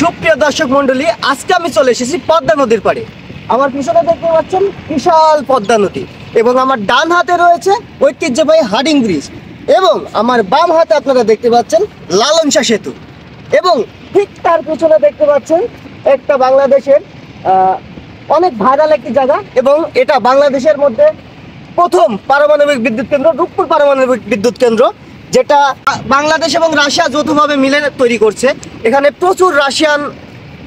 সুপ্রিয় দর্শক মন্ডলী, আজকে আমি চলে এসেছি পদ্মা নদীর পাড়ে। আমার পিছনে দেখতে পাচ্ছেন বিশাল পদ্মা নদী এবং আমার ডান হাতে রয়েছে ঐতিহ্যবাহী হার্ডিং ব্রিজ এবং আমার বাম হাতে আপনারা দেখতে পাচ্ছেন লালন শাহ সেতু এবং ঠিক তার পিছনে দেখতে পাচ্ছেন একটা বাংলাদেশের অনেক ভাইরাল একটি জায়গা এবং এটা বাংলাদেশের মধ্যে প্রথম পারমাণবিক বিদ্যুৎ কেন্দ্র, রূপপুর পারমাণবিক বিদ্যুৎ কেন্দ্র, যেটা বাংলাদেশ এবং রাশিয়া যৌথভাবে মিলে তৈরি করছে। এখানে প্রচুর রাশিয়ান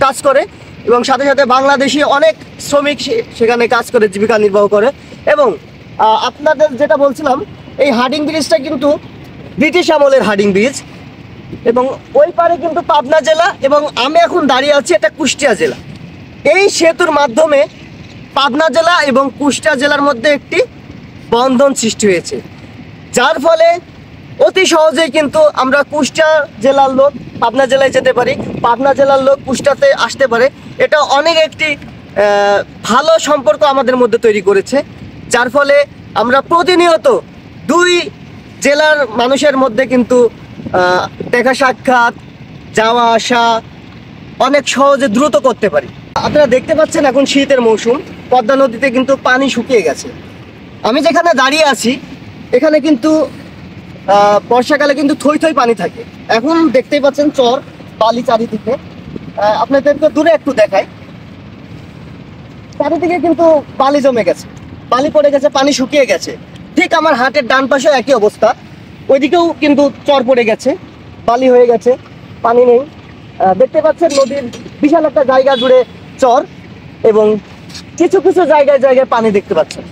কাজ করে এবং সাথে সাথে বাংলাদেশি অনেক শ্রমিক সেখানে কাজ করে জীবিকা নির্বাহ করে। এবং আপনাদের যেটা বলছিলাম, এই হার্ডিং ব্রিজটা কিন্তু ব্রিটিশ আমলের হার্ডিং ব্রিজ এবং ওই পারে কিন্তু পাবনা জেলা এবং আমি এখন দাঁড়িয়ে আছি এটা কুষ্টিয়া জেলা। এই সেতুর মাধ্যমে পাবনা জেলা এবং কুষ্টিয়া জেলার মধ্যে একটি বন্ধন সৃষ্টি হয়েছে, যার ফলে অতি সহজেই কিন্তু আমরা কুষ্টিয়া জেলার লোক পাবনা জেলায় যেতে পারি, পাবনা জেলার লোক কুষ্টিয়াতে আসতে পারে। এটা অনেক একটি ভালো সম্পর্ক আমাদের মধ্যে তৈরি করেছে, যার ফলে আমরা প্রতিনিয়ত দুই জেলার মানুষের মধ্যে কিন্তু দেখা সাক্ষাৎ, যাওয়া আসা অনেক সহজে দ্রুত করতে পারি। আপনারা দেখতে পাচ্ছেন এখন শীতের মৌসুম, পদ্মা নদীতে কিন্তু পানি শুকিয়ে গেছে। আমি যেখানে দাঁড়িয়ে আছি এখানে কিন্তু বর্ষাকালে কিন্তু থই থই পানি থাকে। এখন দেখতেই পাচ্ছেন চর বালি চারিদিকে, আপনাদেরকে দূরে একটু দেখাই, চারিদিকে কিন্তু বালি জমে গেছে, বালি পড়ে গেছে, পানি শুকিয়ে গেছে। ঠিক আমার হাতের ডান পাশে একই অবস্থা, ওইদিকেও কিন্তু চর পড়ে গেছে, বালি হয়ে গেছে, পানি নেই। দেখতে পাচ্ছেন নদীর বিশাল একটা জায়গা জুড়ে চর এবং কিছু কিছু জায়গায় জায়গায় পানি দেখতে পাচ্ছেন।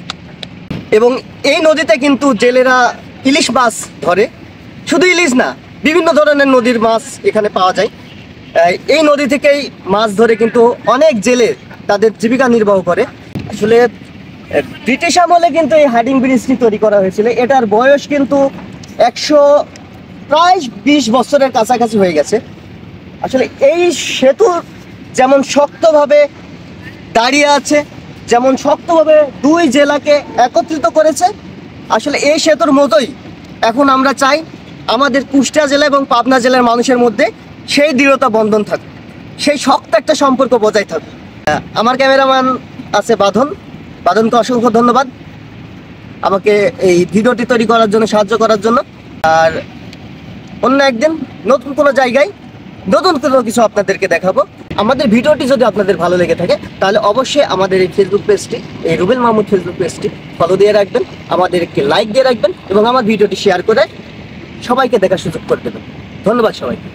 এবং এই নদীতে কিন্তু জেলেরা ইলিশ মাছ ধরে, শুধু ইলিশ না, বিভিন্ন ধরনের নদীর মাছ এখানে পাওয়া যায়। এই নদী থেকেই মাছ ধরে কিন্তু অনেক জেলে তাদের জীবিকা নির্বাহ করে। আসলে ব্রিটিশ আমলে কিন্তু এই হার্ডিং ব্রিজটি তৈরি করা হয়েছিল। এটার বয়স কিন্তু প্রায় 20 বছরের কাছাকাছি হয়ে গেছে। আসলে এই সেতু যেমন শক্তভাবে দাঁড়িয়ে আছে, যেমন শক্তভাবে দুই জেলাকে একত্রিত করেছে, আসলে এই সেতুর মতোই এখন আমরা চাই আমাদের কুষ্টিয়া জেলা এবং পাবনা জেলার মানুষের মধ্যে সেই দৃঢ়তা বন্ধন থাকুক, সেই শক্ত একটা সম্পর্ক বজায় থাকুক। আমার ক্যামেরাম্যান আছে বাঁধনকে অসংখ্য ধন্যবাদ আমাকে এই ভিডিওটি তৈরি করার জন্য, সাহায্য করার জন্য। আর অন্য একদিন নতুন কোনো জায়গায় নতুন কোনো কিছু আপনাদেরকে দেখাবো। আমাদের ভিডিওটি যদি আপনাদের ভালো লেগে থাকে তাহলে অবশ্যই আমাদের এই ফেসবুক পেজটি, এই রুবেল মাহমুদ ফেসবুক পেজটি ফলো দিয়ে রাখবেন, আমাদের একটি লাইক দিয়ে রাখবেন এবং আমার ভিডিওটি শেয়ার করে সবাইকে দেখার সুযোগ করে দেবেন। ধন্যবাদ সবাইকে।